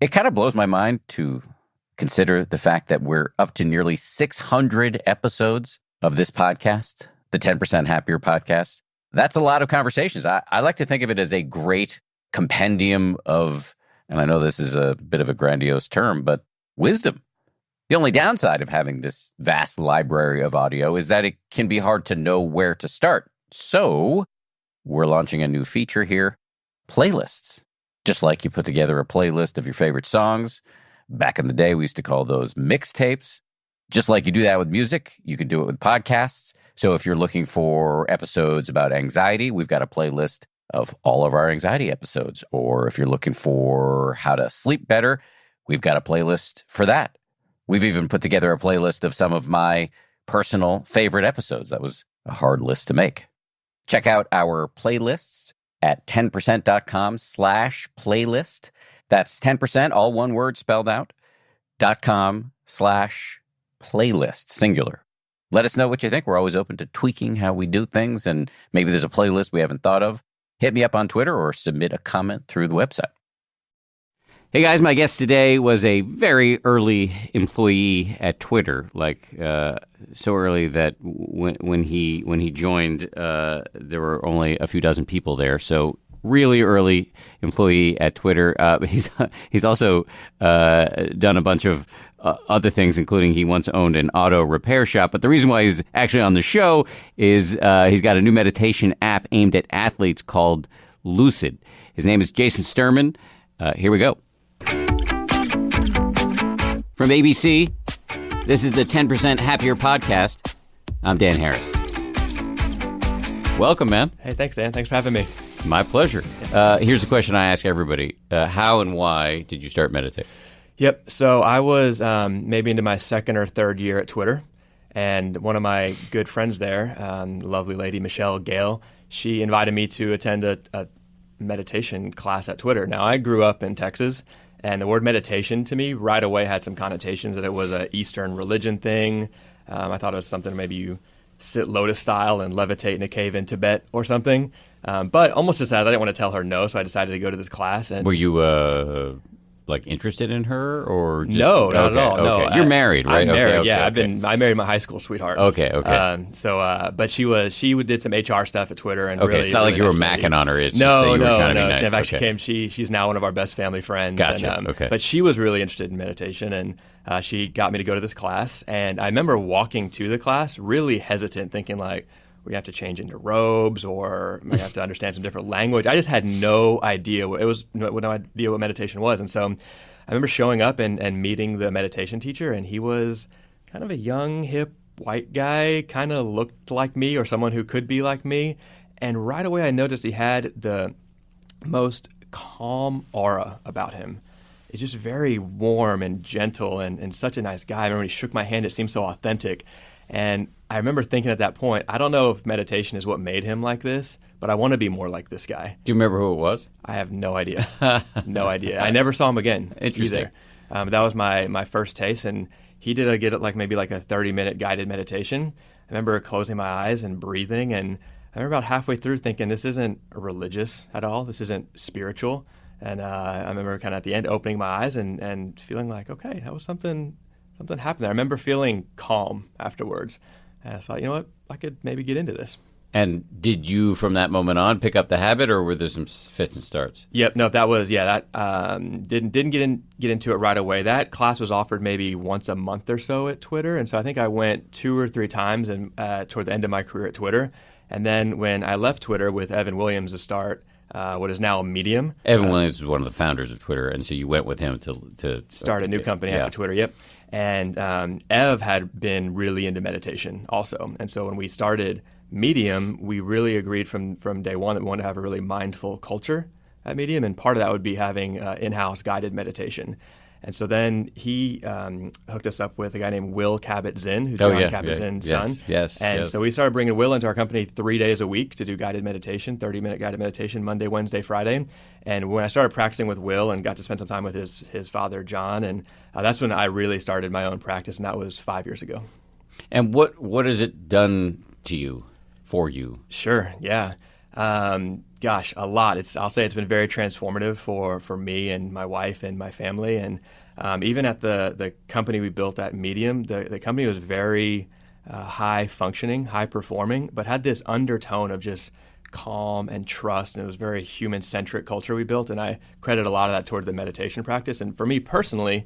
It kind of blows my mind to consider the fact that we're up to nearly 600 episodes of this podcast, the 10% Happier podcast. That's a lot of conversations. I like to think of it as a great compendium of, and I know this is a bit of a grandiose term, but wisdom. The only downside of having this vast library of audio is that it can be hard to know where to start. So we're launching a new feature here, playlists. Just like you put together a playlist of your favorite songs. Back in the day, we used to call those mixtapes. Just like you do that with music, you can do it with podcasts. So if you're looking for episodes about anxiety, we've got a playlist of all of our anxiety episodes. Or if you're looking for how to sleep better, we've got a playlist for that. We've even put together a playlist of some of my personal favorite episodes. That was a hard list to make. Check out our playlists at 10%.com/playlist. That's 10%, all one word spelled out, .com/playlist, singular. Let us know what you think. We're always open to tweaking how we do things, and maybe there's a playlist we haven't thought of. Hit me up on Twitter or submit a comment through the website. Hey guys, my guest today was a very early employee at Twitter, so early that when he joined, there were only a few dozen people there. So really early employee at Twitter. He's also done a bunch of other things, including he once owned an auto repair shop. But the reason why he's actually on the show is he's got a new meditation app aimed at athletes called Lucid. His name is Jason Stirman. Here we go. From ABC, this is the 10% Happier podcast. I'm Dan Harris. Welcome, man. Hey, thanks, Dan. Thanks for having me. My pleasure. Here's the question I ask everybody. How and why did you start meditating? Yep. So I was maybe into my second or third year at Twitter, and one of my good friends there, lovely lady Michelle Gale, she invited me to attend a meditation class at Twitter. Now, I grew up in Texas, and the word meditation to me right away had some connotations that it was an Eastern religion thing. I thought it was something maybe you sit lotus style and levitate in a cave in Tibet or something. But almost decided I didn't want to tell her no, so I decided to go to this class. And were you interested in her or just, no, not at all. Okay. No, You're married, right? I'm married. Okay, yeah, okay. I married my high school sweetheart. Okay. But she did some HR stuff at Twitter, and okay. Really, it's not like you were macking on her. It's just that you were trying to be nice. She actually came. She's now one of our best family friends. Gotcha. And, okay. But she was really interested in meditation, and she got me to go to this class. And I remember walking to the class really hesitant, thinking like, we have to change into robes, or we have to understand some different language. I just had no idea no idea what meditation was, and so I remember showing up and meeting the meditation teacher, and he was kind of a young, hip, white guy, kind of looked like me or someone who could be like me. And right away I noticed he had the most calm aura about him. It's just very warm and gentle and such a nice guy. I remember when he shook my hand, it seemed so authentic. And I remember thinking at that point, I don't know if meditation is what made him like this, but I want to be more like this guy. Do you remember who it was? I have no idea. No idea. I never saw him again either. That was my first taste, and he did maybe a 30-minute guided meditation. I remember closing my eyes and breathing, and I remember about halfway through thinking, this isn't religious at all. This isn't spiritual. And I remember kind of at the end opening my eyes and feeling like, okay, that was something happened there. I remember feeling calm afterwards. And I thought, you know what, I could maybe get into this. And did you, from that moment on, pick up the habit, or were there some fits and starts? Yep. No, that didn't get into it right away. That class was offered maybe once a month or so at Twitter, and so I think I went 2 or 3 times toward the end of my career at Twitter. And then when I left Twitter with Evan Williams to start what is now Medium. Evan Williams was one of the founders of Twitter, and so you went with him to start a new company after Twitter. Yep. And Ev had been really into meditation also, and so when we started Medium, we really agreed from day one that we wanted to have a really mindful culture at Medium, and part of that would be having in-house guided meditation. And so then he hooked us up with a guy named Will Kabat-Zinn, who's John Kabat-Zinn's son. Yes. So we started bringing Will into our company 3 days a week to do guided meditation, 30-minute guided meditation, Monday, Wednesday, Friday. And when I started practicing with Will and got to spend some time with his father, John, and that's when I really started my own practice, and that was 5 years ago. And what has it done to you, for you? Sure, yeah. Kind Gosh, a lot. I'll say it's been very transformative for me and my wife and my family. And even at the company we built at Medium, the company was very high functioning, high performing, but had this undertone of just calm and trust. And it was very human centric culture we built. And I credit a lot of that toward the meditation practice. And for me personally,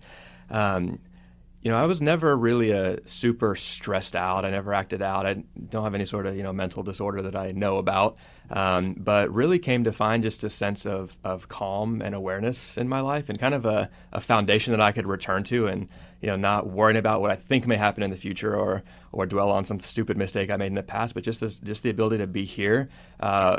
I was never really a super stressed out. I never acted out. I don't have any sort of, mental disorder that I know about. But really came to find just a sense of calm and awareness in my life, and kind of a foundation that I could return to, and not worrying about what I think may happen in the future, or dwell on some stupid mistake I made in the past. But just the ability to be here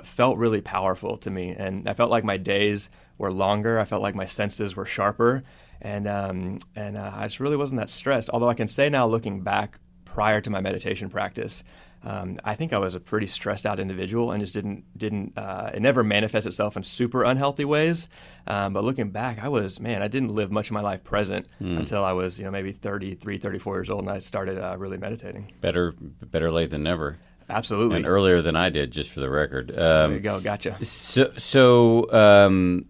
felt really powerful to me, and I felt like my days were longer. I felt like my senses were sharper, and I just really wasn't that stressed. Although I can say now, looking back, prior to my meditation practice, I think I was a pretty stressed out individual, and just didn't it never manifests itself in super unhealthy ways. But looking back, I didn't live much of my life present until I was, maybe 33, 34 years old, and I started really meditating. Better late than never. Absolutely. And earlier than I did, just for the record. There you go. Gotcha. So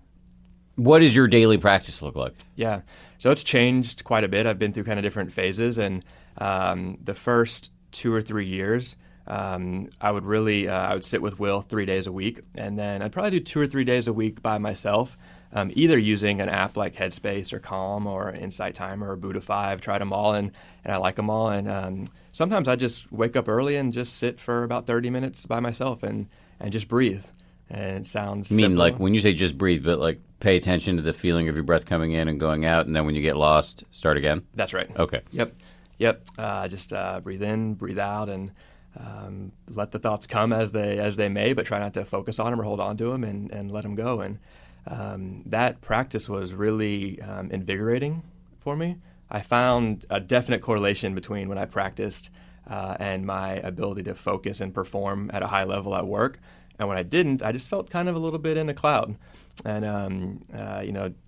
what does your daily practice look like? Yeah. So it's changed quite a bit. I've been through kind of different phases, and the first 2 or 3 years, I would sit with Will 3 days a week, and then I'd probably do 2 or 3 days a week by myself, either using an app like Headspace or Calm or Insight Timer or Buddhify. I've tried them all, and I like them all. And sometimes I just wake up early and just sit for about 30 minutes by myself and just breathe. And it sounds simple. Like when you say just breathe, but like pay attention to the feeling of your breath coming in and going out, and then when you get lost, start again? That's right. Okay. Yep. Just breathe in, breathe out, and let the thoughts come as they may, but try not to focus on them or hold on to them, and let them go. And that practice was really invigorating for me. I found a definite correlation between when I practiced and my ability to focus and perform at a high level at work. And when I didn't, I just felt kind of a little bit in a cloud. And,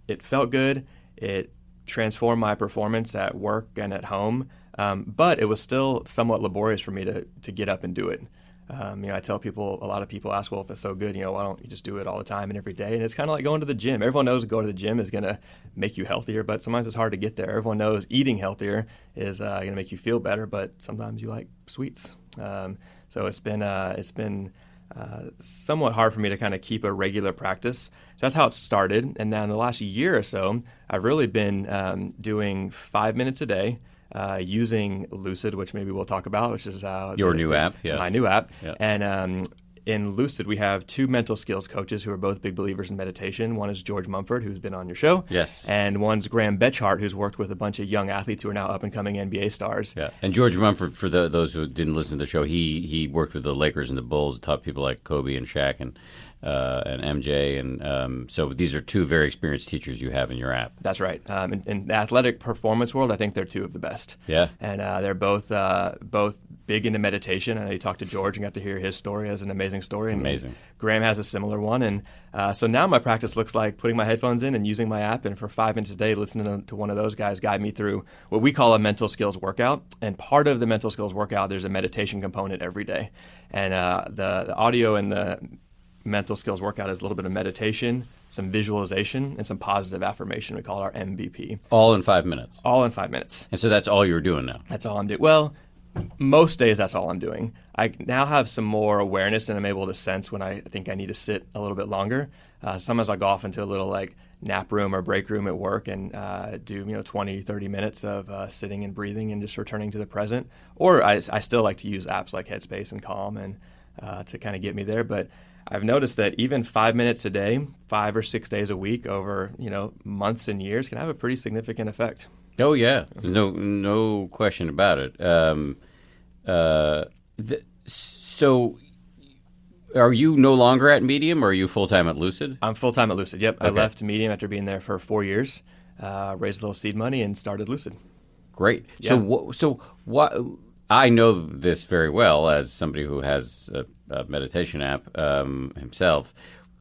it felt good. It transformed my performance at work and at home. But it was still somewhat laborious for me to get up and do it. I tell people, a lot of people ask, well, if it's so good, why don't you just do it all the time and every day? And it's kind of like going to the gym. Everyone knows going to the gym is going to make you healthier, but sometimes it's hard to get there. Everyone knows eating healthier is going to make you feel better, but sometimes you like sweets. So it's been somewhat hard for me to kind of keep a regular practice. So that's how it started. And now in the last year or so, I've really been doing 5 minutes a day, using Lucid, which maybe we'll talk about, which is your new app. Yeah. My new app. Yeah. And in Lucid, we have 2 mental skills coaches who are both big believers in meditation. One is George Mumford, who's been on your show. Yes. And one's Graham Betchart, who's worked with a bunch of young athletes who are now up-and-coming NBA stars. Yeah. And George Mumford, for those who didn't listen to the show, he worked with the Lakers and the Bulls, taught people like Kobe and Shaq and MJ. And so these are 2 very experienced teachers you have in your app. That's right. In the athletic performance world, I think they're 2 of the best. Yeah. And they're both big into meditation. I know you talked to George and got to hear his story. It's an amazing story. Amazing. Graham has a similar one. And so now my practice looks like putting my headphones in and using my app, and for 5 minutes a day listening to one of those guys guide me through what we call a mental skills workout. And part of the mental skills workout, there's a meditation component every day. And the audio and the mental skills workout is a little bit of meditation, some visualization, and some positive affirmation. We call it our MVP. All in 5 minutes? All in 5 minutes. And so that's all you're doing now? That's all I'm doing. Well, most days that's all I'm doing. I now have some more awareness, and I'm able to sense when I think I need to sit a little bit longer. Sometimes I'll go off into a little nap room or break room at work and do 20, 30 minutes of sitting and breathing and just returning to the present. Or I still like to use apps like Headspace and Calm and to kind of get me there. But I've noticed that even 5 minutes a day, 5 or 6 days a week over months and years can have a pretty significant effect. Oh yeah, no question about it. So, are you no longer at Medium, or are you full time at Lucid? I'm full time at Lucid. Yep, Okay. I left Medium after being there for 4 years, raised a little seed money, and started Lucid. Great. Yeah. So what? I know this very well as somebody who has a meditation app himself.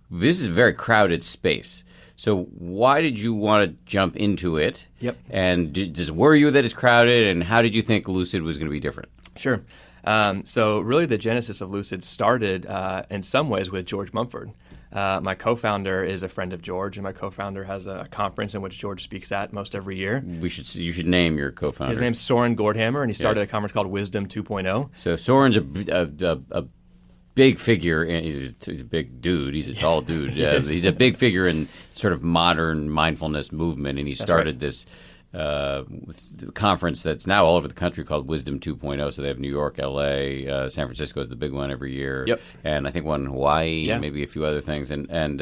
This is a very crowded space. So why did you want to jump into it? Yep. And does it worry you that it's crowded? And how did you think Lucid was going to be different? Sure. So really the genesis of Lucid started in some ways with George Mumford. My co-founder is a friend of George, and my co-founder has a conference in which George speaks at most every year. You should name your co-founder. His name's Soren Gordhammer, and he started a conference called Wisdom 2.0. So Soren's a big figure. He's a big dude. He's a tall dude. He's a big figure in sort of modern mindfulness movement, and he started this conference that's now all over the country called Wisdom 2.0. So they have New York, L.A., San Francisco is the big one every year. Yep. And I think one in Hawaii, maybe a few other things. And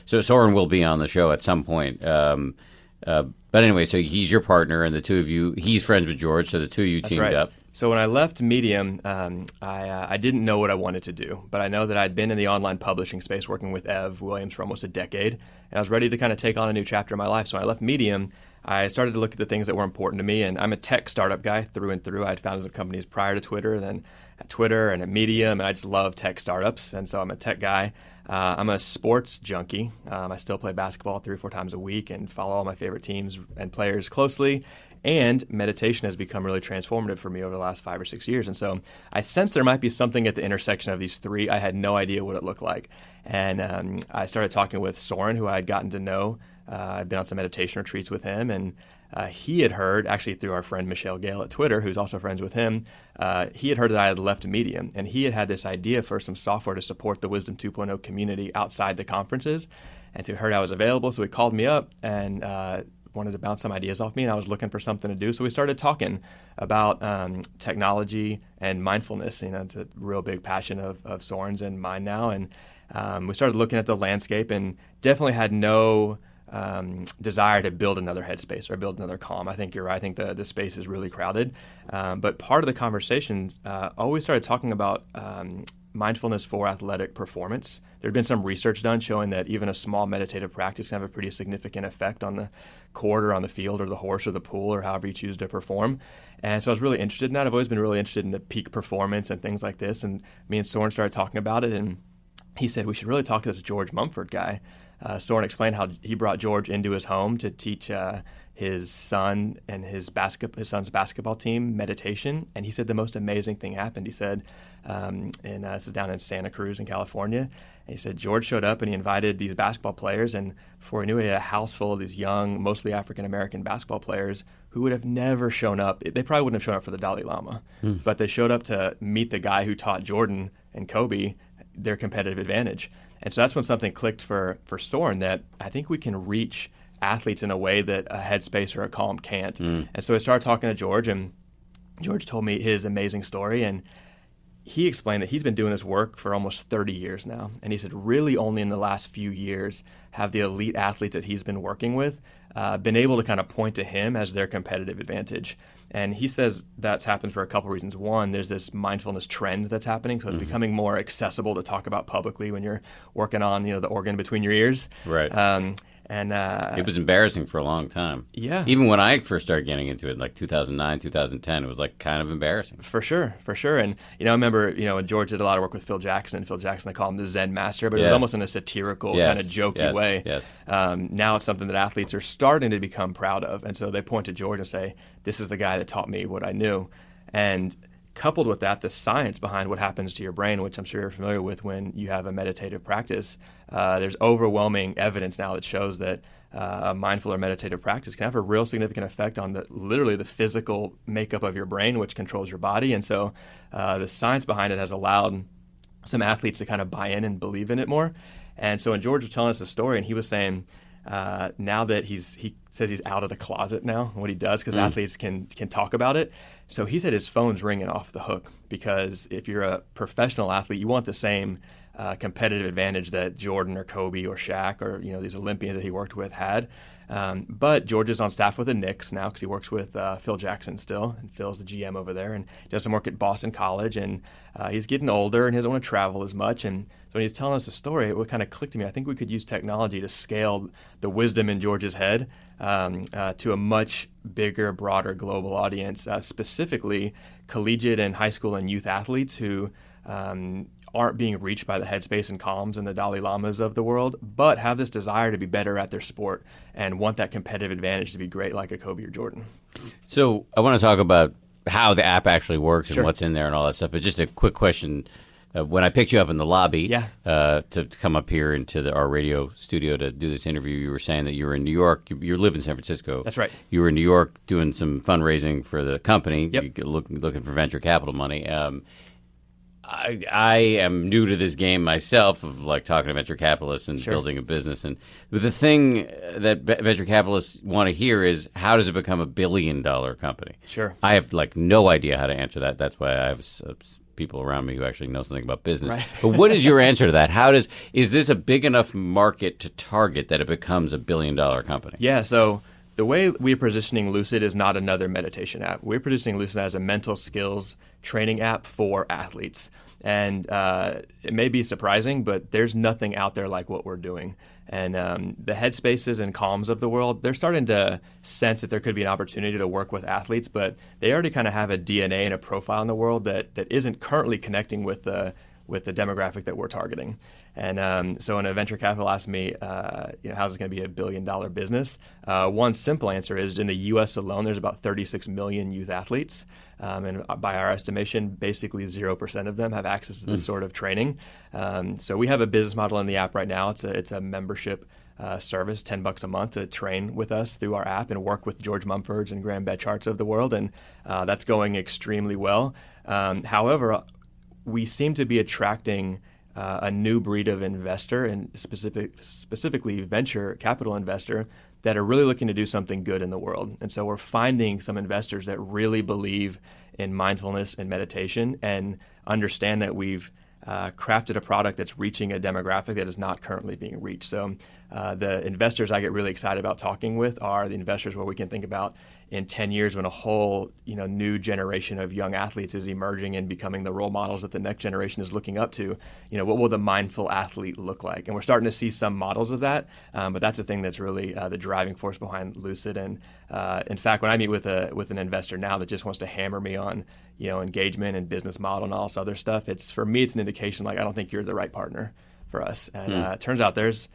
so Soren will be on the show at some point. But anyway, so he's your partner, and the two of you, he's friends with George, so the two of you teamed up. So when I left Medium, I didn't know what I wanted to do, but I know that I'd been in the online publishing space working with Ev Williams for almost a decade, and I was ready to kind of take on a new chapter in my life. So when I left Medium, I started to look at the things that were important to me, and I'm a tech startup guy through and through. I had founded some companies prior to Twitter, then at Twitter and at Medium, and I just love tech startups, and so I'm a tech guy. I'm a sports junkie. I still play basketball 3 or 4 times a week and follow all my favorite teams and players closely. And meditation has become really transformative for me over the last 5 or 6 years. And so I sensed there might be something at the intersection of these three. I had no idea what it looked like. And I started talking with Soren, who I had gotten to know. I'd been on some meditation retreats with him. And he had heard, actually through our friend Michelle Gale at Twitter, who's also friends with him, he had heard that I had left Medium. And he had this idea for some software to support the Wisdom 2.0 community outside the conferences. And so he heard I was available. So he called me up and wanted to bounce some ideas off me, and I was looking for something to do. So we started talking about technology and mindfulness. It's a real big passion of Soren's and mine now. And we started looking at the landscape and definitely had no desire to build another Headspace or build another Calm. I think you're right. I think the space is really crowded. But part of the conversations always started talking about mindfulness for athletic performance. There had been some research done showing that even a small meditative practice can have a pretty significant effect on the court or on the field or the horse or the pool or however you choose to perform. And so I was really interested in that. I've always been really interested in the peak performance and things like this. And me and Soren started talking about it, and he said, we should really talk to this George Mumford guy. Soren explained how he brought George into his home to teach his son and his son's basketball team meditation. And he said the most amazing thing happened. He said, this is down in Santa Cruz in California. And he said George showed up and he invited these basketball players, and before he knew it, he had a house full of these young, mostly African-American basketball players who would have never shown up. They probably wouldn't have shown up for the Dalai Lama, but they showed up to meet the guy who taught Jordan and Kobe their competitive advantage. And so that's when something clicked for Soren, that I think we can reach athletes in a way that a Headspace or a Calm can't. And so I started talking to George, and George told me his amazing story, and he explained that he's been doing this work for almost 30 years now. And he said really only in the last few years have the elite athletes that he's been working with been able to kind of point to him as their competitive advantage. And he says that's happened for a couple reasons. One, there's this mindfulness trend that's happening, so it's becoming more accessible to talk about publicly when you're working on the organ between your ears. Right. And it was embarrassing for a long time. Yeah. Even when I first started getting into it, like 2009, 2010, it was like kind of embarrassing. For sure. And I remember when George did a lot of work with Phil Jackson. Phil Jackson, they call him the Zen master, but it was almost in a satirical kind of jokey way. Yes. Now it's something that athletes are starting to become proud of, and so they point to George and say, "This is the guy that taught me what I knew." And coupled with that, the science behind what happens to your brain, which I'm sure you're familiar with when you have a meditative practice, there's overwhelming evidence now that shows that a mindful or meditative practice can have a real significant effect on literally the physical makeup of your brain, which controls your body. And so the science behind it has allowed some athletes to kind of buy in and believe in it more. And so when George was telling us the story, and he was saying, now that he says he's out of the closet now, what he does, because athletes can talk about it. So he said his phone's ringing off the hook, because if you're a professional athlete, you want the same competitive advantage that Jordan or Kobe or Shaq or these Olympians that he worked with had. But George is on staff with the Knicks now because he works with Phil Jackson still, and Phil's the GM over there, and does some work at Boston College, and he's getting older and he doesn't want to travel as much. And so when he's telling us the story, it kind of clicked to me. I think we could use technology to scale the wisdom in George's head to a much bigger, broader global audience, specifically collegiate and high school and youth athletes who aren't being reached by the Headspace and Calms and the Dalai Lamas of the world, but have this desire to be better at their sport and want that competitive advantage to be great like a Kobe or Jordan. So I want to talk about how the app actually works and Sure. what's in there and all that stuff, but just a quick question. when I picked you up in the lobby Yeah. To come up here into our radio studio to do this interview, you were saying that you were in New York. You live in San Francisco. That's right. You were in New York doing some fundraising for the company. Yep. Looking for venture capital money. I am new to this game myself of like talking to venture capitalists and building a business. And the thing that venture capitalists want to hear is, how does it become $1 billion company? Sure. I have like no idea how to answer that. That's why I have people around me who actually know something about business. Right. But what is your answer to that? Is this a big enough market to target that it becomes $1 billion company? Yeah. So the way we're positioning Lucid is not another meditation app. We're positioning Lucid as a mental skills training app for athletes. And it may be surprising, but there's nothing out there like what we're doing. And the Headspaces and Calms of the world, they're starting to sense that there could be an opportunity to work with athletes, but they already kind of have a DNA and a profile in the world that isn't currently connecting with the demographic that we're targeting. And so when a venture capital asked me, how's it going to be $1 billion business? One simple answer is, in the U.S. alone, there's about 36 million youth athletes. And by our estimation, basically 0% of them have access to this sort of training. So we have a business model in the app right now. It's a membership service, $10 a month to train with us through our app and work with George Mumfords and Graham Betcharts of the world. And that's going extremely well. However, we seem to be attracting a new breed of investor, and specifically venture capital investor, that are really looking to do something good in the world. And so we're finding some investors that really believe in mindfulness and meditation and understand that we've crafted a product that's reaching a demographic that is not currently being reached. So the investors I get really excited about talking with are the investors where we can think about in 10 years when a whole new generation of young athletes is emerging and becoming the role models that the next generation is looking up to. What will the mindful athlete look like? And we're starting to see some models of that, but that's the thing that's really the driving force behind Lucid. And in fact, when I meet with an investor now that just wants to hammer me on engagement and business model and all this other stuff, for me it's an indication like, I don't think you're the right partner for us. And it turns out there's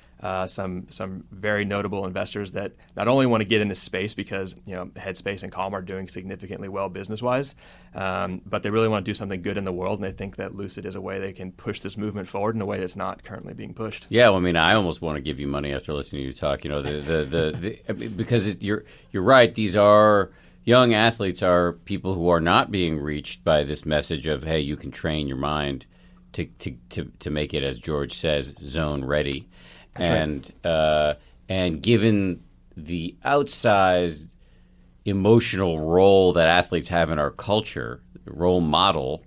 some very notable investors that not only want to get in this space because Headspace and Calm are doing significantly well business-wise, but they really want to do something good in the world, and they think that Lucid is a way they can push this movement forward in a way that's not currently being pushed. Yeah, well, I mean, I almost want to give you money after listening to you talk. Because you're right. These are young athletes, are people who are not being reached by this message of, hey, you can train your mind to make it, as George says, zone ready. That's right. And given the outsized emotional role that athletes have in our culture, role model,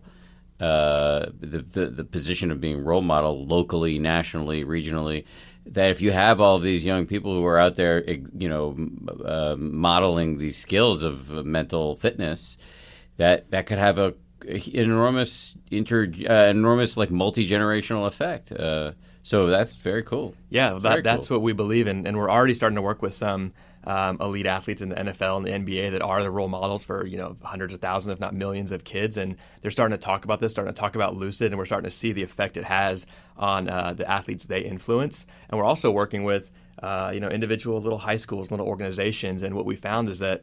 the position of being role model locally, nationally, regionally, that if you have all these young people who are out there, modeling these skills of mental fitness, that could have an enormous like multi-generational effect. So that's very cool. Yeah, that's what we believe in, and we're already starting to work with some elite athletes in the NFL and the NBA that are the role models for hundreds of thousands, if not millions, of kids, and they're starting to talk about this, starting to talk about Lucid, and we're starting to see the effect it has on the athletes they influence. And we're also working with individual little high schools, little organizations, and what we found is that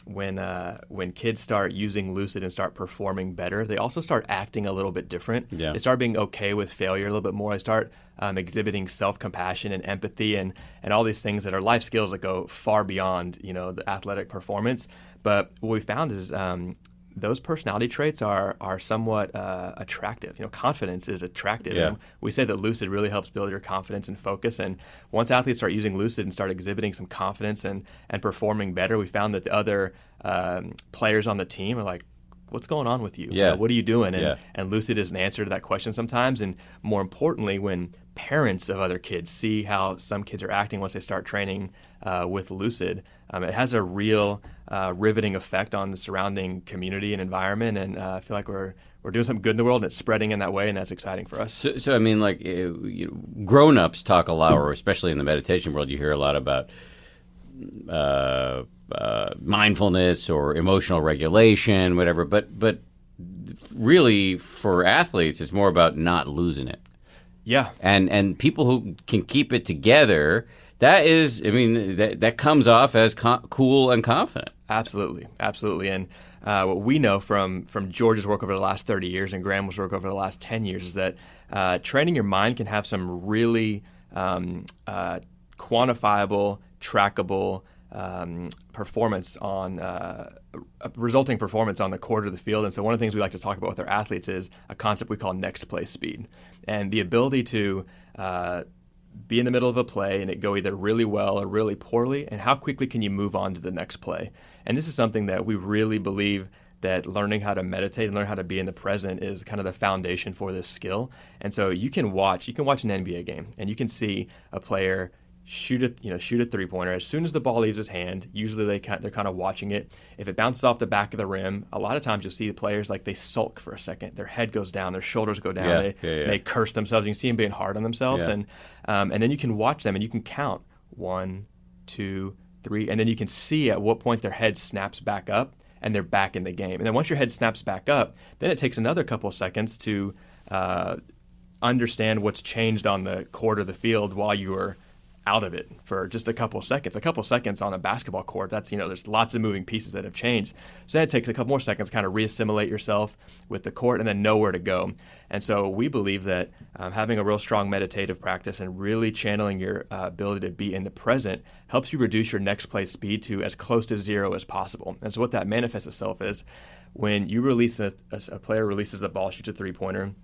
when kids start using Lucid and start performing better, they also start acting a little bit different. Yeah. They start being okay with failure a little bit more. They start exhibiting self-compassion and empathy and all these things that are life skills that go far beyond the athletic performance. But what we found is those personality traits are somewhat attractive. Confidence is attractive. Yeah. And we say that Lucid really helps build your confidence and focus. And once athletes start using Lucid and start exhibiting some confidence and performing better, we found that the other players on the team are like, what's going on with you? Yeah. What are you doing? And, yeah. and Lucid is an answer to that question sometimes. And more importantly, when parents of other kids see how some kids are acting once they start training with Lucid, it has a real riveting effect on the surrounding community and environment. And I feel like we're doing something good in the world, and it's spreading in that way, and that's exciting for us. So I mean, like, grown-ups talk a lot, or especially in the meditation world, you hear a lot about mindfulness or emotional regulation, whatever. But really, for athletes, it's more about not losing it. Yeah. And people who can keep it together, that is, I mean, that comes off as cool and confident. Absolutely, absolutely. And what we know from George's work over the last 30 years and Graham's work over the last 10 years is that training your mind can have some really quantifiable, trackable performance on resulting performance on the court or the field. And so one of the things we like to talk about with our athletes is a concept we call next play speed, and the ability to be in the middle of a play and it go either really well or really poorly, and how quickly can you move on to the next play. And this is something that we really believe that learning how to meditate and learn how to be in the present is kind of the foundation for this skill. And so you can watch an NBA game and you can see a player shoot a 3-pointer. As soon as the ball leaves his hand, usually they're kind of watching it. If it bounces off the back of the rim, a lot of times you'll see the players like they sulk for a second. Their head goes down, their shoulders go down. They curse themselves. You can see them being hard on themselves, and then you can watch them and you can count 1, 2, 3, and then you can see at what point their head snaps back up and they're back in the game. And then once your head snaps back up, then it takes another couple of seconds to understand what's changed on the court or the field while you were out of it for just a couple seconds. A couple seconds on a basketball court, that's, there's lots of moving pieces that have changed. So then it takes a couple more seconds to kind of reassimilate yourself with the court and then know where to go. And so we believe that having a real strong meditative practice and really channeling your ability to be in the present helps you reduce your next play speed to as close to zero as possible. And so what that manifests itself is when you release a player releases the ball, shoots a 3-pointer,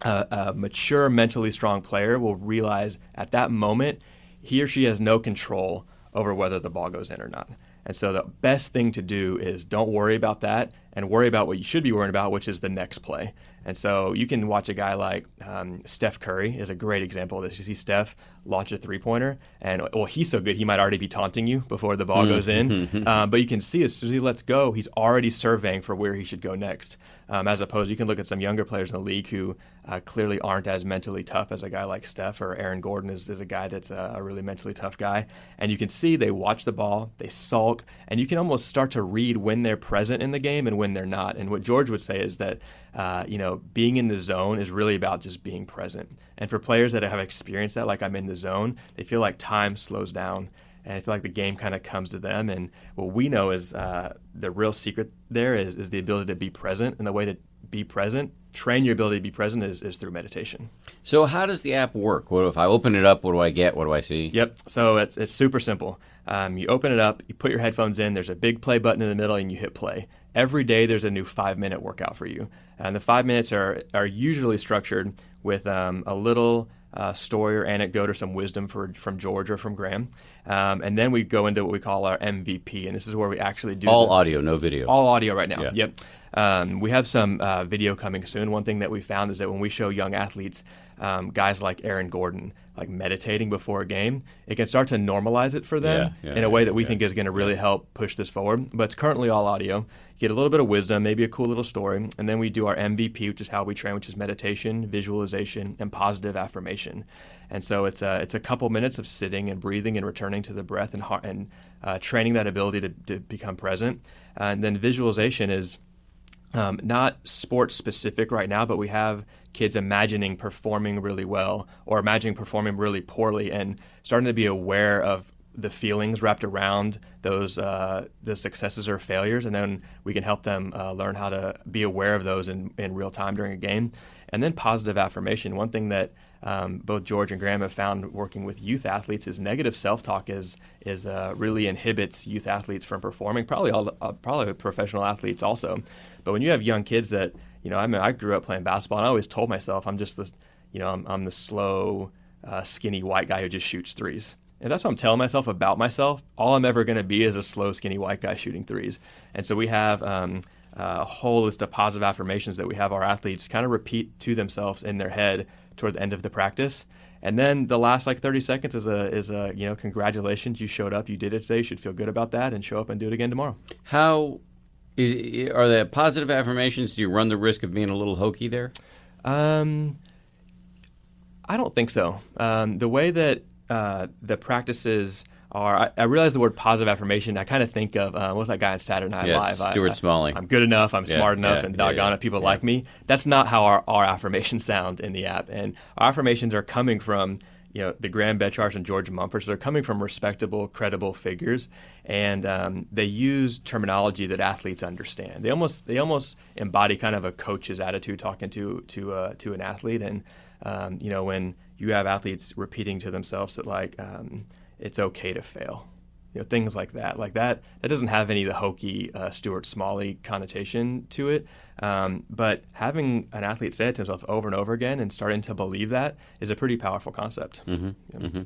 a mature, mentally strong player will realize at that moment he or she has no control over whether the ball goes in or not. And so the best thing to do is don't worry about that and worry about what you should be worrying about, which is the next play. And so you can watch a guy like Steph Curry is a great example of this. You see Steph launch a 3-pointer, and he's so good he might already be taunting you before the ball goes in. But you can see as soon as he lets go, he's already surveying for where he should go next. As opposed, you can look at some younger players in the league who clearly aren't as mentally tough as a guy like Steph, or Aaron Gordon is a guy that's a really mentally tough guy. And you can see they watch the ball, they sulk, and you can almost start to read when they're present in the game and when they're not. And what George would say is that being in the zone is really about just being present. And for players that have experienced that, like I'm in the zone, they feel like time slows down. And I feel like the game kind of comes to them. And what we know is the real secret there is the ability to be present. And the way to be present, train your ability to be present is through meditation. So how does the app work? What if I open it up? What do I get? What do I see? Yep. So it's super simple. You open it up, you put your headphones in, there's a big play button in the middle, and you hit play. Every day there's a new 5-minute workout for you. And the 5 minutes are usually structured with a little story or anecdote or some wisdom from George or from Graham. And then we go into what we call our MVP, and this is where we actually do all audio, no video. All audio right now. Yeah. Yep. We have some video coming soon. One thing that we found is that when we show young athletes, guys like Aaron Gordon, like meditating before a game, it can start to normalize it for them in a way that we think is going to really help push this forward. But it's currently all audio. You get a little bit of wisdom, maybe a cool little story, and then we do our MVP, which is how we train, which is meditation, visualization, and positive affirmation. And so it's a couple minutes of sitting and breathing and returning to the breath and training that ability to become present. And then visualization is not sports specific right now, but we have kids imagining performing really well or imagining performing really poorly and starting to be aware of the feelings wrapped around those the successes or failures, and then we can help them learn how to be aware of those in real time during a game. And then positive affirmation. One thing that both George and Graham have found working with youth athletes is negative self-talk is really inhibits youth athletes from performing. Probably professional athletes also. But when you have young kids that I grew up playing basketball, and I always told myself I'm just I'm the slow, skinny white guy who just shoots threes. And that's what I'm telling myself about myself. All I'm ever going to be is a slow, skinny white guy shooting threes. And so we have a whole list of positive affirmations that we have our athletes kind of repeat to themselves in their head toward the end of the practice. And then the last 30 seconds is a congratulations, you showed up, you did it today, you should feel good about that, and show up and do it again tomorrow. Are the positive affirmations, do you run the risk of being a little hokey there? I don't think so. The way that the practices are, I realize the word positive affirmation, I kind of think of, what's that guy on Saturday Night Live? Stuart Smalling. I'm good enough, I'm smart enough, and doggone it, people like me. That's not how our affirmations sound in the app. And our affirmations are coming from the Graham Betcharts and George Mumfords. They're coming from respectable, credible figures, and they use terminology that athletes understand. They almost embody kind of a coach's attitude talking to an athlete. And when you have athletes repeating to themselves that it's okay to fail. Things like that doesn't have any of the hokey Stuart Smalley connotation to it. But having an athlete say it to himself over and over again and starting to believe that is a pretty powerful concept. Mm-hmm. Yeah. Mm-hmm.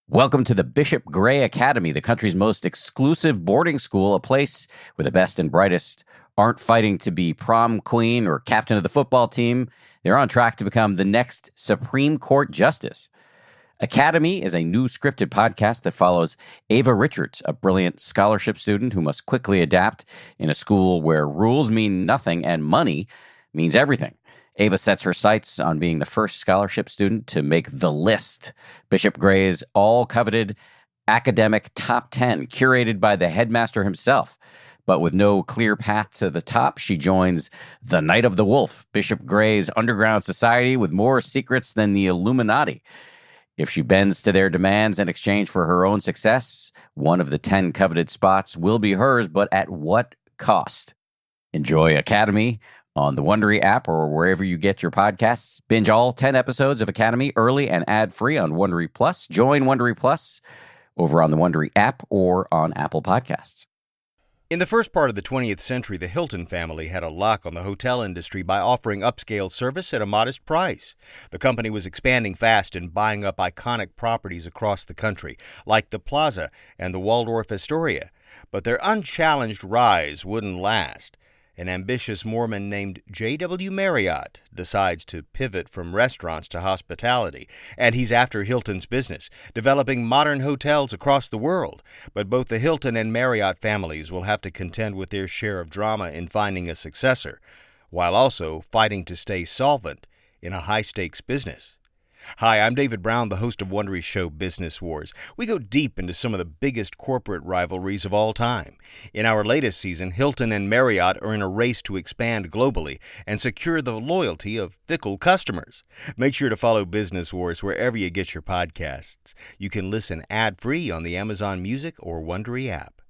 Welcome to the Bishop Gray Academy, the country's most exclusive boarding school, a place where the best and brightest aren't fighting to be prom queen or captain of the football team. They're on track to become the next Supreme Court justice. Academy is a new scripted podcast that follows Ava Richards, a brilliant scholarship student who must quickly adapt in a school where rules mean nothing and money means everything. Ava sets her sights on being the first scholarship student to make the list, Bishop Gray's all-coveted academic top 10, curated by the headmaster himself. But with no clear path to the top, she joins the Night of the Wolf, Bishop Gray's underground society with more secrets than the Illuminati. If she bends to their demands in exchange for her own success, one of the 10 coveted spots will be hers, but at what cost? Enjoy Academy on the Wondery app or wherever you get your podcasts. Binge all 10 episodes of Academy early and ad-free on Wondery Plus. Join Wondery Plus over on the Wondery app or on Apple Podcasts. In the first part of the 20th century, the Hilton family had a lock on the hotel industry by offering upscale service at a modest price. The company was expanding fast and buying up iconic properties across the country, like the Plaza and the Waldorf Astoria. But their unchallenged rise wouldn't last. An ambitious Mormon named J.W. Marriott decides to pivot from restaurants to hospitality, and he's after Hilton's business, developing modern hotels across the world. But both the Hilton and Marriott families will have to contend with their share of drama in finding a successor, while also fighting to stay solvent in a high-stakes business. Hi, I'm David Brown, the host of Wondery's show Business Wars. We go deep into some of the biggest corporate rivalries of all time. In our latest season, Hilton and Marriott are in a race to expand globally and secure the loyalty of fickle customers. Make sure to follow Business Wars wherever you get your podcasts. You can listen ad-free on the Amazon Music or Wondery app.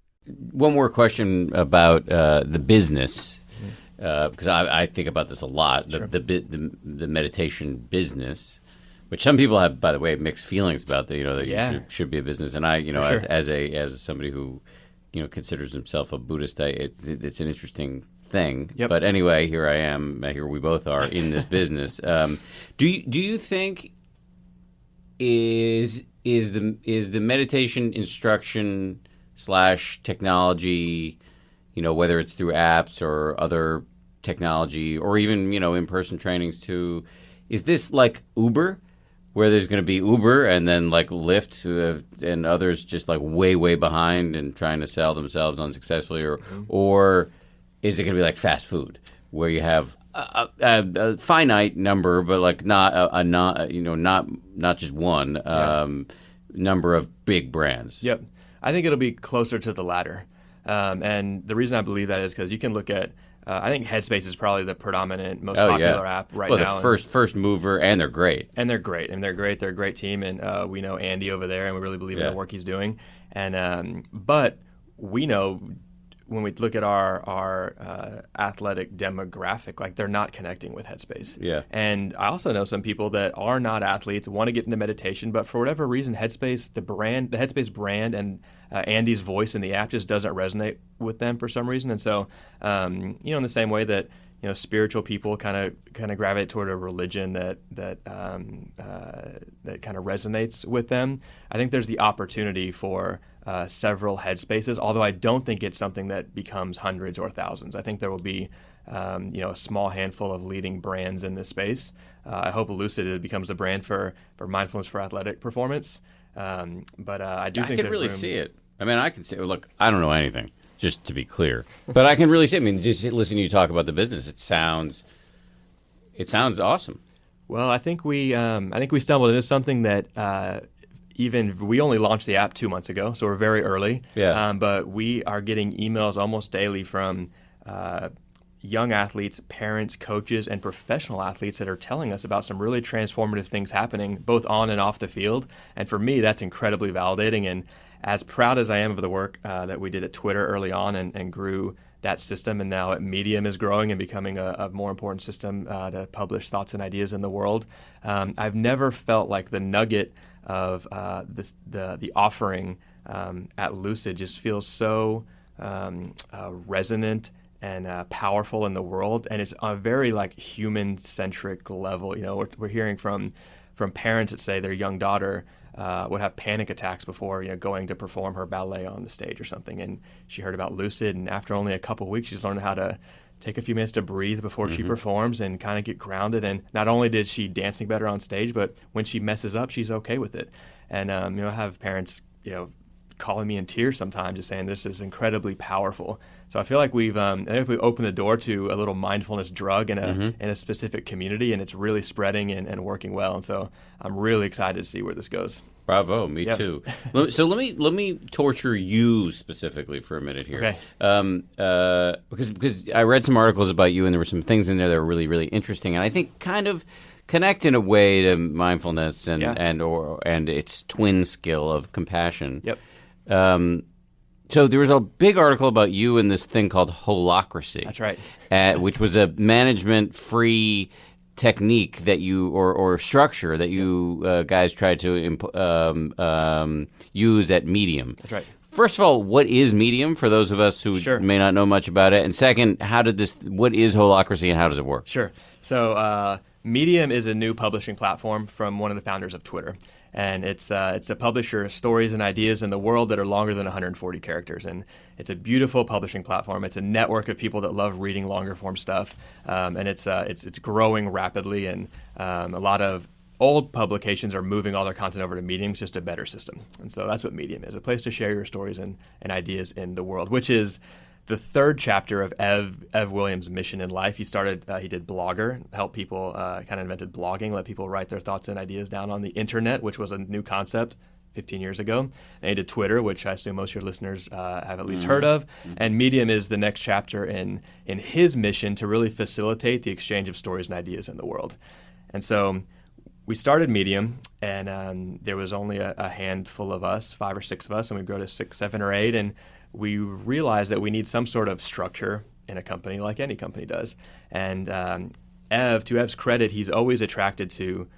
One more question about the business, because I think about this a lot, Sure. the meditation business. Which some people have, by the way, mixed feelings about that. That you should be a business, and I, Sure. as somebody who, considers himself a Buddhist, it's an interesting thing. Yep. But anyway, here I am. Here we both are in this business. Do you think is the meditation instruction / technology, whether it's through apps or other technology or even in-person trainings too, is this like Uber? Where there's going to be Uber and then like Lyft and others just like way behind and trying to sell themselves unsuccessfully, or is it going to be like fast food where you have a finite number, but like not just one number of big brands? Yep. I think it'll be closer to the latter. And the reason I believe that is because you can look at I think Headspace is probably the predominant, most popular app right now. Well, the first mover, and they're great. They're great. They're a great team, and we know Andy over there, and we really believe in the work he's doing. And but we know when we look at our athletic demographic, like they're not connecting with Headspace. Yeah. And I also know some people that are not athletes, want to get into meditation, but for whatever reason, Headspace, the Headspace brand and Andy's voice in the app just doesn't resonate with them for some reason. And so, in the same way that spiritual people kind of gravitate toward a religion that kind of resonates with them, I think there's the opportunity for several Headspaces, although I don't think it's something that becomes hundreds or thousands. I think there will be a small handful of leading brands in this space. I hope Lucid becomes a brand for mindfulness for athletic performance. But I do think I can really see it. I mean, I can see. Look, I don't know anything, just to be clear, but I can really see. I mean, just listening to you talk about the business, it sounds awesome. Well, I think we stumbled into something that we only launched the app 2 months ago, so we're very early. Yeah. But we are getting emails almost daily from young athletes, parents, coaches, and professional athletes that are telling us about some really transformative things happening both on and off the field. And for me, that's incredibly validating. And as proud as I am of the work that we did at Twitter early on and grew that system, and now at Medium is growing and becoming a more important system to publish thoughts and ideas in the world, I've never felt like the nugget of the offering at Lucid just feels so resonant and powerful in the world, and it's on a very like human-centric level. We're hearing from parents that say their young daughter would have panic attacks before going to perform her ballet on the stage or something, and she heard about Lucid, and after only a couple of weeks, she's learned how to take a few minutes to breathe before she performs and kind of get grounded. And not only did she dancing better on stage, but when she messes up, she's okay with it. And I have parents calling me in tears sometimes, just saying this is incredibly powerful. So I feel like we've opened the door to a little mindfulness drug in a specific community, and it's really spreading and working well. And so I'm really excited to see where this goes. Bravo, me too. So let me torture you specifically for a minute here. Okay. Because I read some articles about you, and there were some things in there that were really, really interesting, and I think kind of connect in a way to mindfulness and its twin skill of compassion. Yep. So there was a big article about you in this thing called holacracy. That's right. Which was a management-free technique that you or structure that you guys tried to use at Medium. That's right. First of all, what is Medium for those of us who Sure. may not know much about it? And second, what is holacracy and how does it work? Sure. So Medium is a new publishing platform from one of the founders of Twitter. And it's a publisher of stories and ideas in the world that are longer than 140 characters. And it's a beautiful publishing platform. It's a network of people that love reading longer form stuff. And it's growing rapidly. And a lot of old publications are moving all their content over to Medium. It's just a better system. And so that's what Medium is, a place to share your stories and ideas in the world, which is the third chapter of Ev Williams' mission in life. He did Blogger, help people, kind of invented blogging, let people write their thoughts and ideas down on the internet, which was a new concept 15 years ago. And he did Twitter, which I assume most of your listeners have at least heard of. And Medium is the next chapter in his mission to really facilitate the exchange of stories and ideas in the world. And so we started Medium, and there was only a handful of us, 5 or 6 of us, and we grew to 6, 7, or 8, and we realized that we need some sort of structure in a company like any company does. And to Ev's credit, he's always attracted to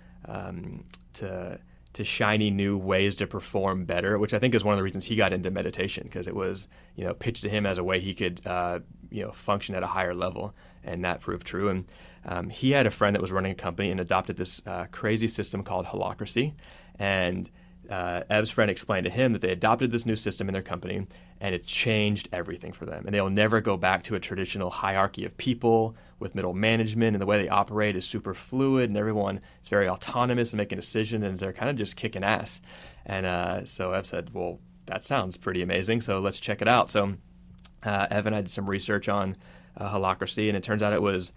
shiny new ways to perform better, which I think is one of the reasons he got into meditation, because it was pitched to him as a way he could function at a higher level, and that proved true. And he had a friend that was running a company and adopted this crazy system called holacracy. And Ev's friend explained to him that they adopted this new system in their company, and it changed everything for them. And they'll never go back to a traditional hierarchy of people with middle management, and the way they operate is super fluid, and everyone is very autonomous and making decisions, and they're kind of just kicking ass. And so Ev said, well, that sounds pretty amazing, so let's check it out. So Ev and I did some research on holacracy, and it turns out it was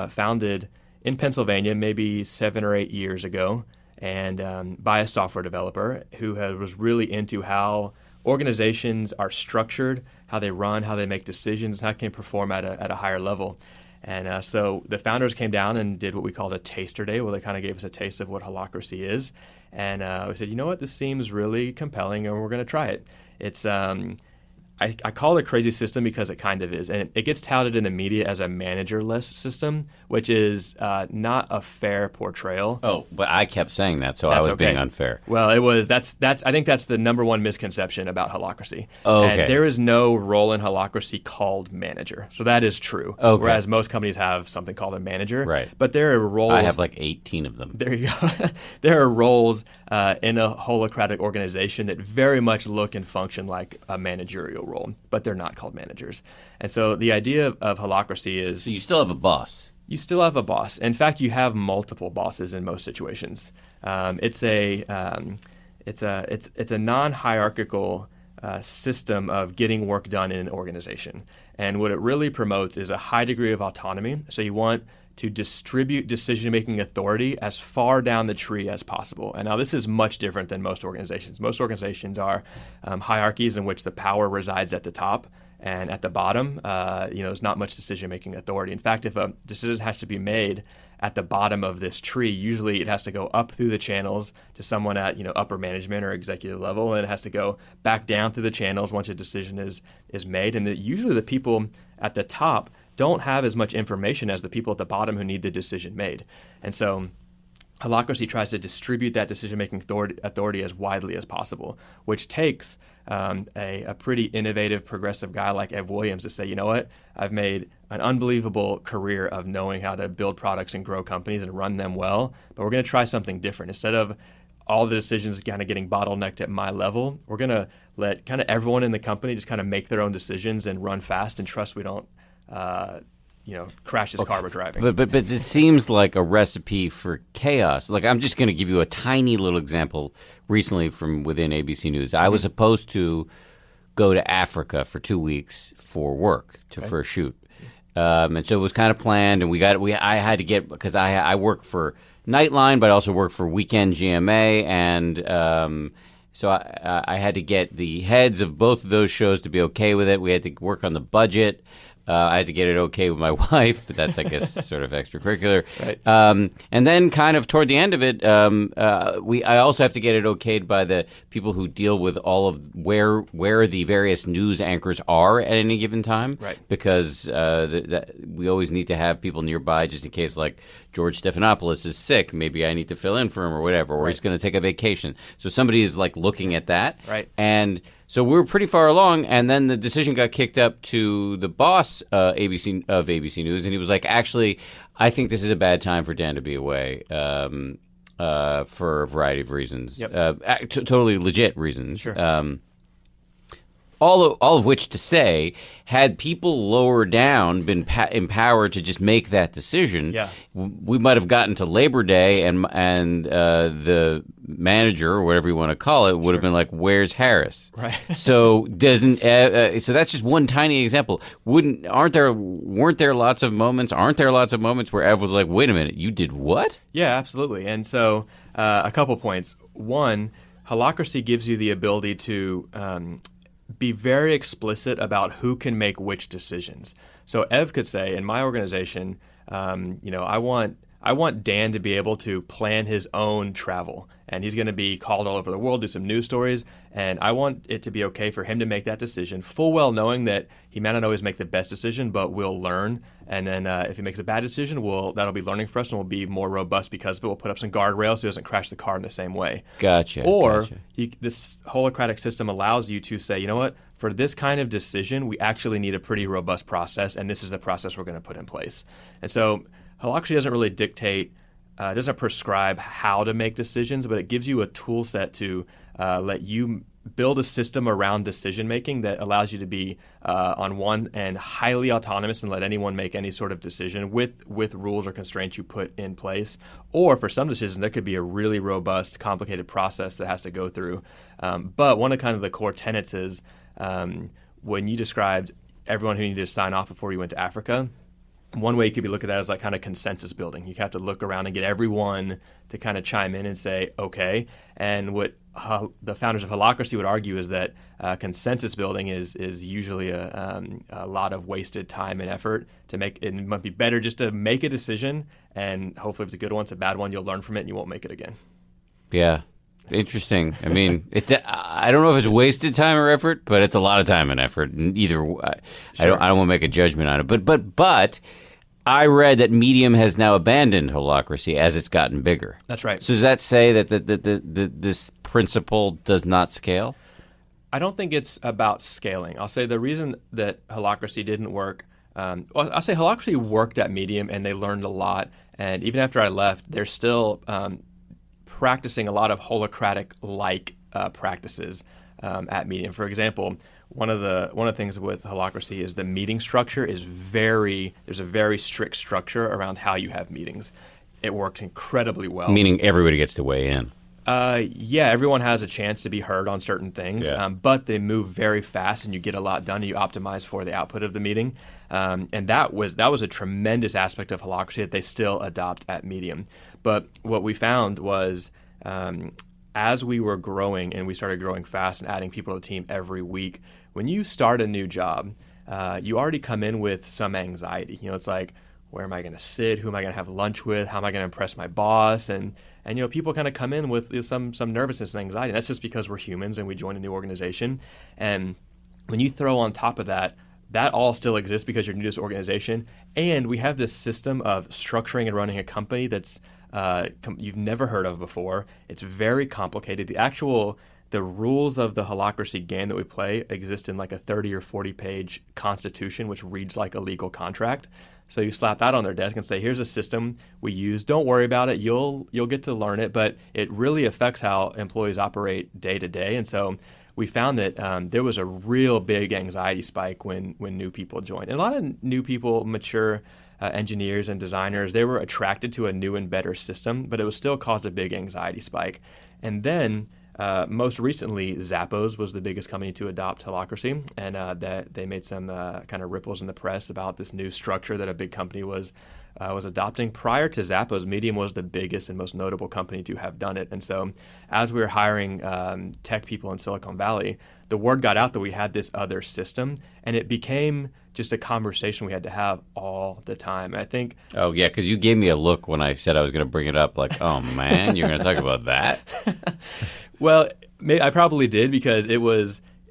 founded in Pennsylvania maybe 7 or 8 years ago, and by a software developer who was really into how organizations are structured, how they run, how they make decisions, how they can perform at a higher level. And so the founders came down and did what we called a taster day, where they kind of gave us a taste of what holacracy is. And we said, you know what, this seems really compelling, and we're going to try it. It's I call it a crazy system because it kind of is. And it gets touted in the media as a managerless system, which is not a fair portrayal. Oh, but I kept saying that, so That's I was being unfair. Well, it was. That's. I think that's the number one misconception about holacracy. Oh, okay. And there is no role in holacracy called manager. So that is true. Okay. Whereas most companies have something called a manager. Right. But there are roles. I have like 18 of them. There you go. There are roles in a holacratic organization that very much look and function like a managerial role, but they're not called managers. And so the idea of holacracy is So you still have a boss. you still have a boss. In fact, you have multiple bosses in most situations. It's a non-hierarchical system of getting work done in an organization. And what it really promotes is a high degree of autonomy. So you want to distribute decision-making authority as far down the tree as possible. And now this is much different than most organizations. Most organizations are hierarchies in which the power resides at the top, And at the bottom, there's not much decision-making authority. In fact, if a decision has to be made at the bottom of this tree, usually it has to go up through the channels to someone at upper management or executive level, and it has to go back down through the channels once a decision is made. And usually the people at the top don't have as much information as the people at the bottom who need the decision made. And so Holacracy tries to distribute that decision-making authority as widely as possible, which takes a pretty innovative, progressive guy like Ev Williams to say, you know what, I've made an unbelievable career of knowing how to build products and grow companies and run them well, but we're going to try something different. Instead of all the decisions kind of getting bottlenecked at my level, we're going to let kind of everyone in the company just kind of make their own decisions and run fast and trust we don't crash this car we're driving. But this seems like a recipe for chaos. Like, I'm just going to give you a tiny little example recently from within ABC News. I was supposed to go to Africa for 2 weeks for work, for a shoot. And so it was kind of planned, and I had to get, because I work for Nightline, but I also work for Weekend GMA, and so I had to get the heads of both of those shows to be okay with it. We had to work on the budget. I had to get it okay with my wife, but that's, I guess, sort of extracurricular. Right. And then kind of toward the end of it, I also have to get it okayed by the people who deal with all of where the various news anchors are at any given time. Right. Because we always need to have people nearby just in case, like, George Stephanopoulos is sick. Maybe I need to fill in for him or whatever, or he's going to take a vacation. So somebody is, like, looking at that. Right. And so we were pretty far along, and then the decision got kicked up to the boss ABC News, and he was like, actually, I think this is a bad time for Dan to be away for a variety of reasons. Yep. Totally legit reasons. Sure. All of which to say, had people lower down been empowered to just make that decision, we might have gotten to Labor Day, and the manager or whatever you want to call it would have been like, "Where's Harris?" Right. So so that's just one tiny example. Weren't there lots of moments? Aren't there lots of moments where Ev was like, "Wait a minute, you did what?" Yeah, absolutely. And so a couple points. One, Holacracy gives you the ability to be very explicit about who can make which decisions. So Ev could say, in my organization, I want Dan to be able to plan his own travel, and he's going to be called all over the world, do some news stories, and I want it to be okay for him to make that decision, full well knowing that he may not always make the best decision, but we'll learn. And then if he makes a bad decision, that'll be learning for us, and we'll be more robust because of it. We'll put up some guardrails so he doesn't crash the car in the same way. Gotcha. Or this holacratic system allows you to say, you know what, for this kind of decision, we actually need a pretty robust process, and this is the process we're going to put in place. And so Holacracy doesn't really dictate, doesn't prescribe how to make decisions, but it gives you a tool set to let you build a system around decision making that allows you to be on one end highly autonomous and let anyone make any sort of decision with rules or constraints you put in place. Or for some decisions, there could be a really robust, complicated process that has to go through. But one of kind of the core tenets is when you described everyone who needed to sign off before you went to Africa, one way you could be looking at that is like kind of consensus building. You have to look around and get everyone to kind of chime in and say, okay. And what the founders of Holacracy would argue is that consensus building is usually a lot of wasted time and effort to make. It might be better just to make a decision, and hopefully if it's a good one, it's a bad one, you'll learn from it and you won't make it again. Yeah. Interesting. I mean, I don't know if it's wasted time or effort, but it's a lot of time and effort. And either I don't want to make a judgment on it. But I read that Medium has now abandoned Holacracy as it's gotten bigger. That's right. So does that say that this principle does not scale? I don't think it's about scaling. I'll say the reason that Holacracy didn't work. I'll say Holacracy worked at Medium and they learned a lot. And even after I left, they're still practicing a lot of holacratic-like practices at Medium. For example, one of the things with Holacracy is the meeting structure is there's a very strict structure around how you have meetings. It works incredibly well. Meaning everybody gets to weigh in. Yeah, everyone has a chance to be heard on certain things, but they move very fast and you get a lot done and you optimize for the output of the meeting. And that was a tremendous aspect of Holacracy that they still adopt at Medium. But what we found was as we were growing and we started growing fast and adding people to the team every week, when you start a new job, you already come in with some anxiety. It's like, where am I going to sit? Who am I going to have lunch with? How am I going to impress my boss? And people kind of come in with some nervousness and anxiety. And that's just because we're humans and we join a new organization. And when you throw on top of that all still exists because you're new to this organization. And we have this system of structuring and running a company that's you've never heard of before. It's very complicated. The rules of the holacracy game that we play exist in like a 30 or 40 page constitution, which reads like a legal contract. So you slap that on their desk and say, here's a system we use. Don't worry about it. You'll get to learn it, but it really affects how employees operate day to day. And so we found that there was a real big anxiety spike when new people joined. And a lot of new people, mature engineers and designers, they were attracted to a new and better system, but it was still caused a big anxiety spike. And then most recently, Zappos was the biggest company to adopt holacracy, and that they made some kind of ripples in the press about this new structure that a big company was adopting. Prior to Zappos, Medium was the biggest and most notable company to have done it. And so as we were hiring tech people in Silicon Valley, the word got out that we had this other system, and it became just a conversation we had to have all the time. I think. Oh, yeah, because you gave me a look when I said I was going to bring it up, like, oh, man, you're going to talk about that? Well, I probably did because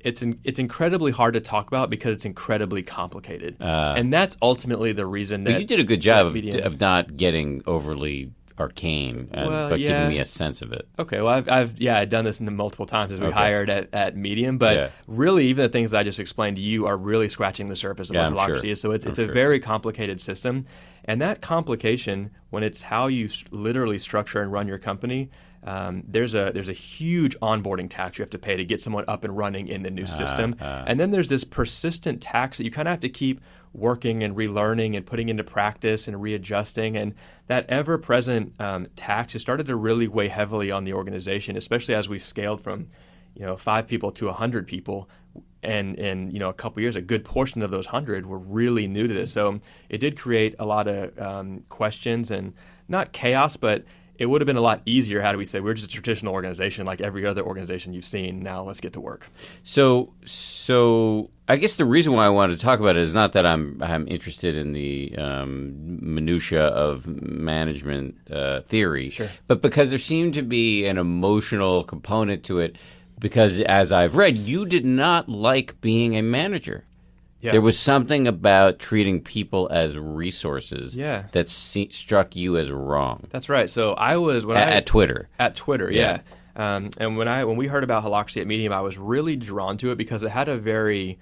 it's incredibly hard to talk about because it's incredibly complicated. And that's ultimately the reason that... But you did a good job of not getting overly arcane, but giving me a sense of it. Okay, well, I've done this multiple times as we hired at Medium, but really even the things that I just explained to you are really scratching the surface of what holacracy is. So it's a very complicated system. And that complication, when it's how you literally structure and run your company, there's a huge onboarding tax you have to pay to get someone up and running in the new system. And then there's this persistent tax that you kind of have to keep working and relearning and putting into practice and readjusting. And that ever-present tax has started to really weigh heavily on the organization, especially as we scaled from 5 people to 100 people. And in a couple years, a good portion of those 100 were really new to this. So it did create a lot of questions and not chaos, but it would have been a lot easier had we said we're just a traditional organization like every other organization you've seen. Now let's get to work. So I guess the reason why I wanted to talk about it is not that I'm interested in the minutia of management theory, but because there seemed to be an emotional component to it. Because as I've read, you did not like being a manager. Yeah. There was something about treating people as resources that struck you as wrong. That's right. So I was at Twitter. At Twitter, yeah. And when we heard about holacracy at Medium, I was really drawn to it because it had a very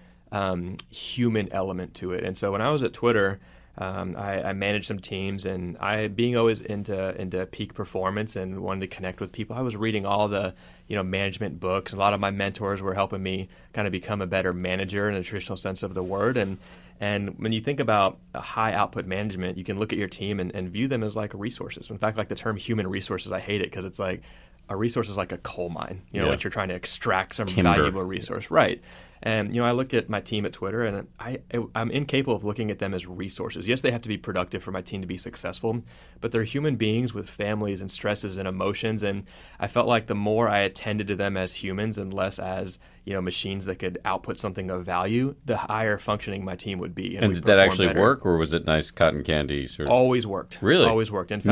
human element to it. And so when I was at Twitter, I managed some teams, and being always into peak performance and wanted to connect with people, I was reading all the management books. A lot of my mentors were helping me kind of become a better manager in a traditional sense of the word. And when you think about a high output management, you can look at your team and view them as like resources. In fact, like the term human resources, I hate it because it's like a resource is like a coal mine, which you're trying to extract some valuable resource. Right. And, I look at my team at Twitter, and I'm incapable of looking at them as resources. Yes, they have to be productive for my team to be successful, but they're human beings with families and stresses and emotions. And I felt like the more I attended to them as humans and less as, machines that could output something of value, the higher functioning my team would be. And did that actually work, or was it nice cotton candy? Always worked. Really? Always worked. In fact,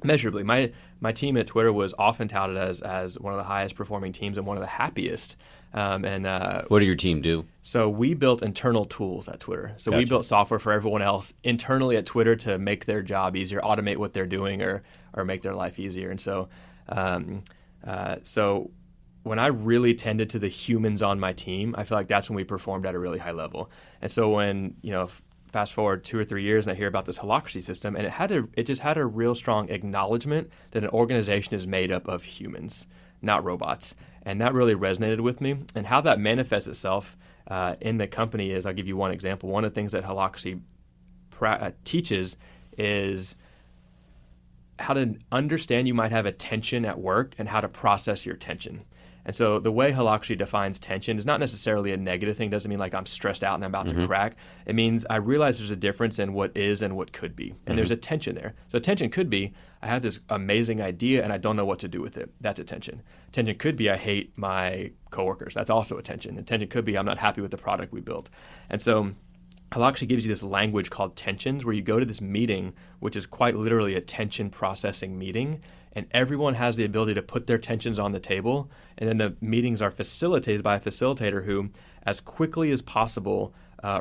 Measurably. My team at Twitter was often touted as one of the highest performing teams and one of the happiest. What did your team do? So we built internal tools at Twitter. So we built software for everyone else internally at Twitter to make their job easier, automate what they're doing, or make their life easier. And so, so when I really tended to the humans on my team, I feel like that's when we performed at a really high level. And so when fast forward 2 or 3 years, and I hear about this holacracy system, and it just had a real strong acknowledgement that an organization is made up of humans, not robots. And that really resonated with me. And how that manifests itself in the company is, I'll give you one example. One of the things that holacracy teaches is how to understand you might have a tension at work and how to process your tension. And so the way Halakshi defines tension is not necessarily a negative thing. It doesn't mean like I'm stressed out and I'm about to crack. It means I realize there's a difference in what is and what could be. And there's a tension there. So tension could be, I have this amazing idea and I don't know what to do with it. That's a tension. Tension could be, I hate my coworkers. That's also a tension. And tension could be, I'm not happy with the product we built. And so Halakshi gives you this language called tensions, where you go to this meeting, which is quite literally a tension processing meeting, and everyone has the ability to put their tensions on the table, and then the meetings are facilitated by a facilitator who, as quickly as possible,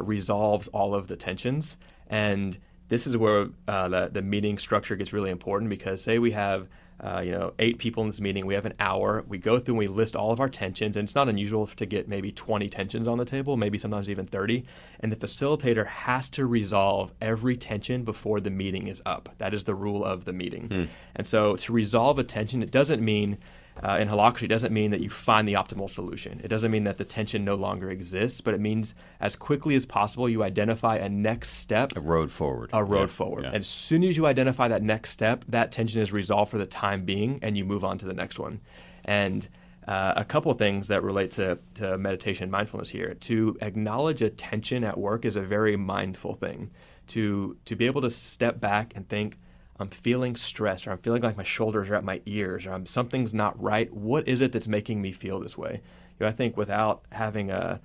resolves all of the tensions. And this is where the meeting structure gets really important, because say we have 8 people in this meeting, we have an hour, we go through and we list all of our tensions, and it's not unusual to get maybe 20 tensions on the table, maybe sometimes even 30, and the facilitator has to resolve every tension before the meeting is up. That is the rule of the meeting. And so to resolve a tension, it doesn't mean in Halakshi, it doesn't mean that you find the optimal solution. It doesn't mean that the tension no longer exists, but it means as quickly as possible you identify a next step. A road forward. Yeah. And as soon as you identify that next step, that tension is resolved for the time being, and you move on to the next one. And a couple things that relate to meditation and mindfulness here. To acknowledge a tension at work is a very mindful thing. To be able to step back and think, I'm feeling stressed, or I'm feeling like my shoulders are at my ears, or something's not right. What is it that's making me feel this way? I think without having a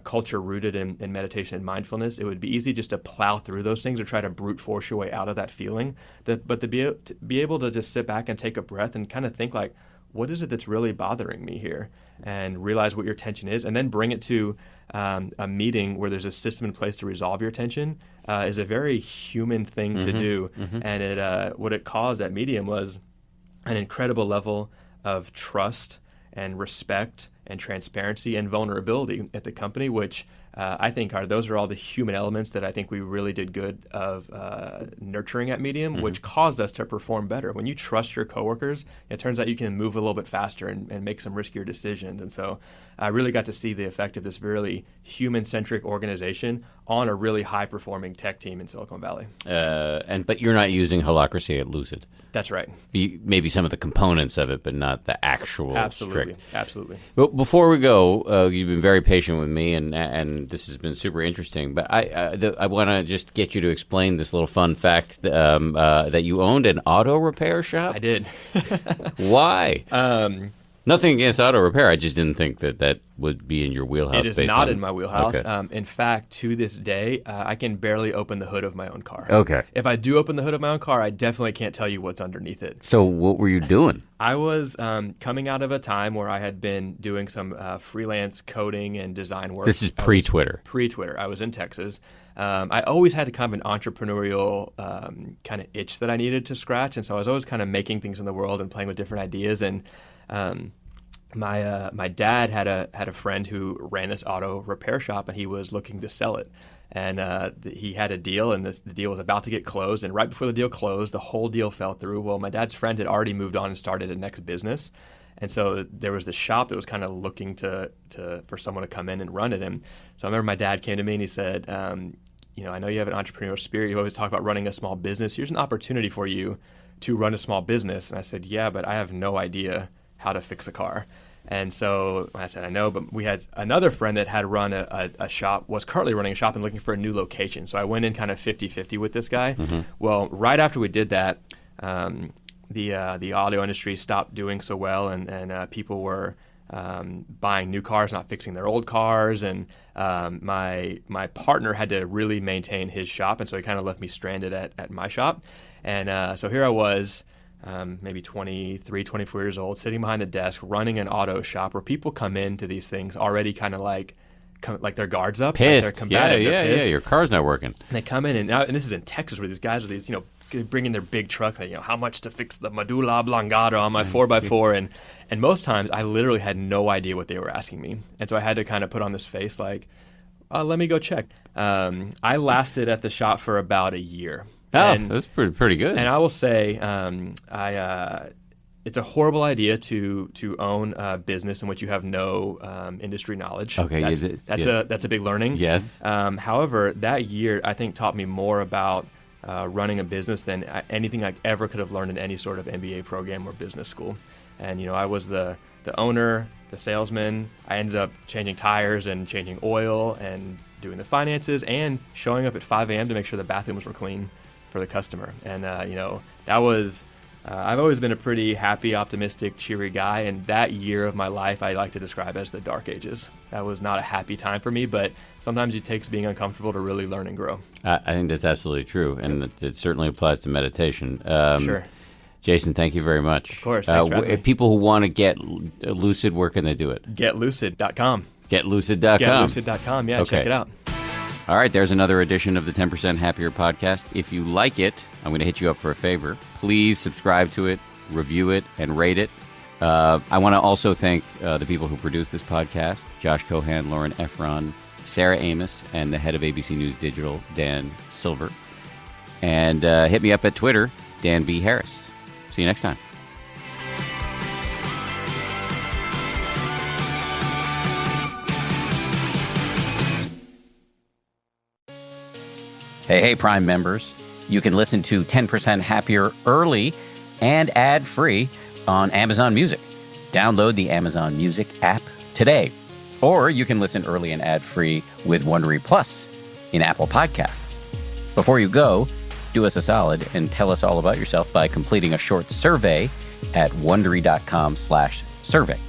culture rooted in meditation and mindfulness, it would be easy just to plow through those things or try to brute force your way out of that feeling. But to be able to just sit back and take a breath and kind of think like, what is it that's really bothering me here? And realize what your tension is, and then bring it to a meeting where there's a system in place to resolve your tension is a very human thing to do. And what it caused at Medium was an incredible level of trust and respect and transparency and vulnerability at the company, which I think those are all the human elements that I think we really did good of nurturing at Medium, which caused us to perform better. When you trust your coworkers, it turns out you can move a little bit faster and make some riskier decisions. And so I really got to see the effect of this really human-centric organization on a really high-performing tech team in Silicon Valley. But you're not using holacracy at Lucid. That's right. Maybe some of the components of it, but not the actual Absolutely. strict. Absolutely. But before we go, you've been very patient with me, and this has been super interesting. But I want to just get you to explain this little fun fact that you owned an auto repair shop. I did. Why? Nothing against auto repair. I just didn't think that would be in your wheelhouse. It is not in my wheelhouse. Okay. In fact, to this day, I can barely open the hood of my own car. Okay. If I do open the hood of my own car, I definitely can't tell you what's underneath it. So what were you doing? I was coming out of a time where I had been doing some freelance coding and design work. This is pre-Twitter. Pre-Twitter. I was in Texas. I always had kind of an entrepreneurial kind of itch that I needed to scratch, and so I was always kind of making things in the world and playing with different ideas. And my dad had a friend who ran this auto repair shop, and he was looking to sell it. And he had a deal, and the deal was about to get closed. And right before the deal closed, the whole deal fell through. Well, my dad's friend had already moved on and started a next business. And so there was this shop that was kind of looking for someone to come in and run it. And so I remember my dad came to me and he said, I know you have an entrepreneurial spirit. You always talk about running a small business. Here's an opportunity for you to run a small business. And I said, yeah, but I have no idea how to fix a car. And so I said, I know, but we had another friend that had run a shop, was currently running a shop and looking for a new location. So I went in kind of 50-50 with this guy. Well, right after we did that, the auto industry stopped doing so well, and people were buying new cars, not fixing their old cars. And my partner had to really maintain his shop, and so he kind of left me stranded at my shop. And so here I was, maybe 23, 24 years old, sitting behind the desk, running an auto shop where people come into these things already kind of like their guards up. Pissed. Like they're combative. Yeah, pissed. your car's not working. And they come in, and this is in Texas where these guys are these, bring in their big trucks, like, how much to fix the medulla oblongata on my 4x4. And most times I literally had no idea what they were asking me. And so I had to kind of put on this face like, let me go check. I lasted at the shop for about a year. Oh, that's pretty good. And I will say, it's a horrible idea to own a business in which you have no industry knowledge. Okay, that's a big learning. Yes. However, that year I think taught me more about running a business than anything I ever could have learned in any sort of MBA program or business school. And I was the the owner, the salesman. I ended up changing tires and changing oil and doing the finances and showing up at 5 a.m. to make sure the bathrooms were clean for the customer. And, that was, I've always been a pretty happy, optimistic, cheery guy. And that year of my life, I like to describe as the dark ages. That was not a happy time for me, but sometimes it takes being uncomfortable to really learn and grow. I think that's absolutely true. And it certainly applies to meditation. Sure. Jason, thank you very much. Of course. Thanks for having me. People who want to get lucid, where can they do it? GetLucid.com. GetLucid.com. GetLucid.com. Yeah, okay. Check it out. All right, there's another edition of the 10% Happier podcast. If you like it, I'm going to hit you up for a favor. Please subscribe to it, review it, and rate it. I want to also thank the people who produce this podcast, Josh Cohan, Lauren Efron, Sarah Amos, and the head of ABC News Digital, Dan Silver. And hit me up at Twitter, Dan B. Harris. See you next time. Hey, Prime members. You can listen to 10% Happier early and ad-free on Amazon Music. Download the Amazon Music app today. Or you can listen early and ad-free with Wondery Plus in Apple Podcasts. Before you go, do us a solid and tell us all about yourself by completing a short survey at Wondery.com/survey.